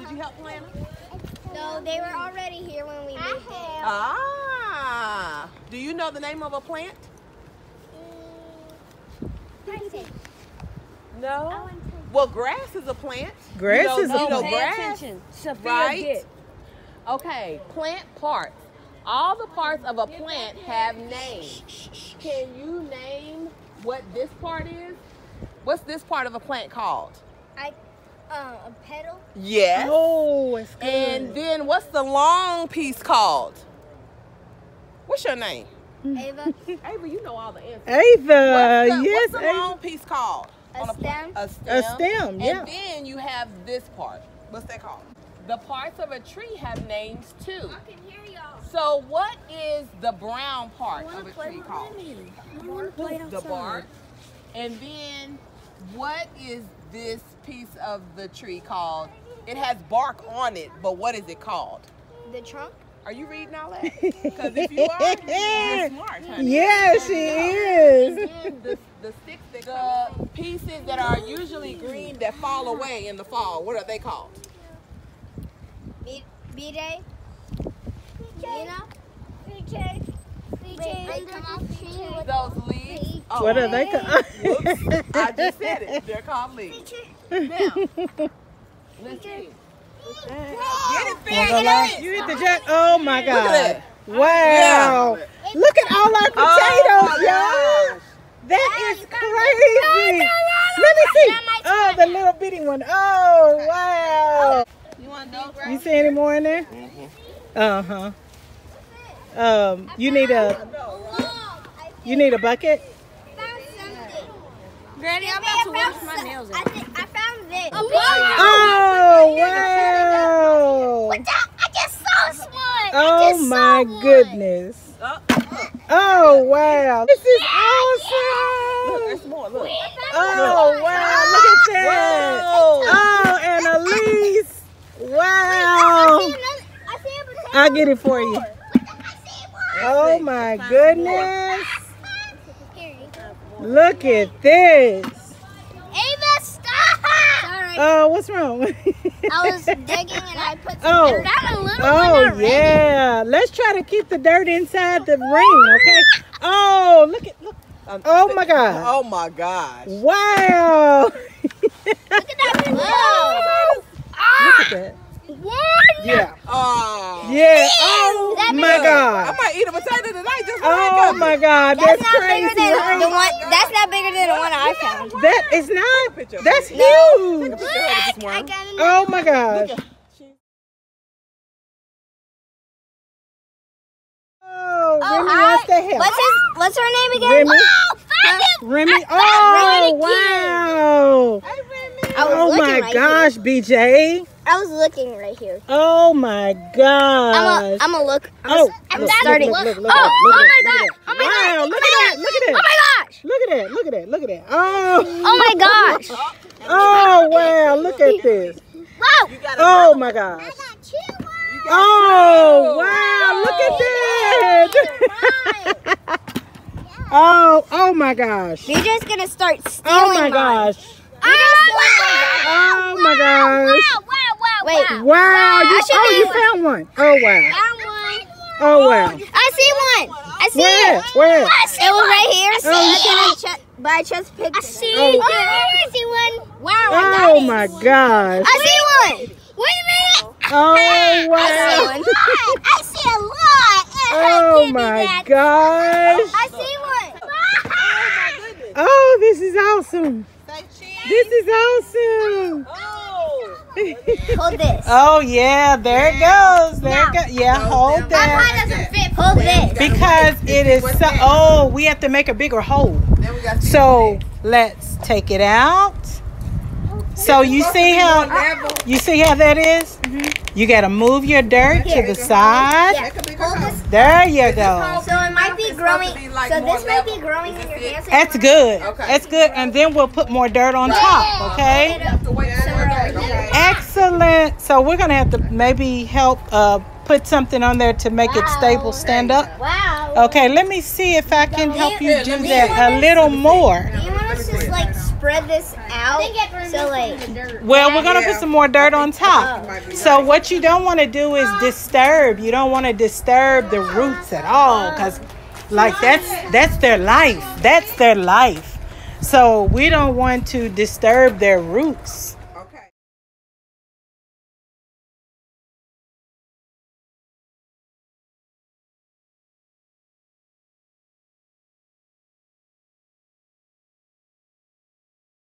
Did you help plant them? No, they were already here when we moved in. Ah. Do you know the name of a plant? No. Well, grass is a plant. Grass is a you know plant. grass, right? Okay, plant parts. All the parts of a plant have names. Can you name what this part is? What's this part of a plant called? A petal. Yes. Oh, it's good. And then what's the long piece called? What's your name? Ava. Ava, you know all the answers. Ava, What's the Ava. long piece called? A stem. A stem. A stem, yeah. And then you have this part. What's that called? The parts of a tree have names too. I can hear y'all. So what is the brown part of a tree called? The bark. And then what is this piece of the tree called? It has bark on it, but what is it called? The trunk. Are you reading all that? Because if you are, you're smart, honey. Yeah, she is. And then the sticks, the pieces that are usually green that fall away in the fall, what are they called? B-Day. You know? B-Day. They come off the tree. Those leaves. Oh, What are they called? whoops. I just said it. They're called leaves. Now, let's see. Get it, Finn. You hit the jack. Oh my Look at God. that. Wow. Look at all our potatoes, y'all. That is crazy. Let me see. Oh, the little bitty one. Oh, wow. You want those? You see any more in there? Uh-huh. You need a bucket? Granny, I'm about to wash my nails. I found this. Oh, wow. I just saw one. Oh my goodness. Oh, wow. This is awesome. There's more. Look. Oh, wow. Look at that. Oh, and Elise. Wow. I'll get it for you. Oh my goodness. Look at this. Ava, stop! Sorry. Oh, what's wrong? I was digging and I put some dirt out a little one Oh, already. yeah. Let's try to keep the dirt inside the ring, okay? Oh, look. Oh, my God. Oh my gosh. Wow. Look at that. Look at that. What? Yeah. Oh. Yeah. Oh, That my big. I God. might eat a potato tonight just for Oh, my God. That's That's not crazy. bigger than right? the one. That's not bigger than the one I found. That is not. Picture of That's it. huge. Take a picture of it this I morning. got it. Oh, my gosh. Oh, Remy wants to help. What's her name again? Remy. Oh, found him. Remy. Remy Oh, wow. I was Oh, looking my right gosh, BJ. I was looking right here. Oh, my gosh. I'm a look. Oh, I'm look, starting. look, look, look, Oh, look oh at my that, God. Oh my wow, God. look at that. Look at Oh that. my gosh. Look at that. Look at that. Look at that. Oh. Oh my gosh. Oh, wow. Look at this. Wow. Oh, my gosh. Oh, wow. Look at that. Oh my gosh. You're just gonna start stealing. Oh my mine. gosh. Oh Oh my gosh. Wait. Wow. You one. found one. Oh, wow. Found one. Oh, wow. I see one. I see Where? it. Where? It was right here. Oh, But I just picked it. I see Oh. I see one. Wow. I got Oh it. my gosh. I see one. Wait a minute. Oh, wow. I see a lot. Oh my gosh. I see one. Oh, this is awesome. This is awesome. Hold this. Oh yeah, there it goes. There it goes. Yeah, hold Mine that. doesn't fit. Hold this. Because it is so, oh, we have to make a bigger hole. So let's take it out. So you see how that is? You got to move your dirt to the side. Hold this. There you go. So it might be growing. So this might be growing in your hands. That's good. That's good. And then we'll put more dirt on top, okay? Excellent. So we're going to have to maybe help put something on there to make it stable, stand up. Wow. Okay, let me see if I can help you do that a little more. Do you want us to like spread this out. So like, well, we're gonna put some more dirt on top. So what you don't want to do is disturb. You don't want to disturb the roots at all, because like that's their life. That's their life. So we don't want to disturb their roots.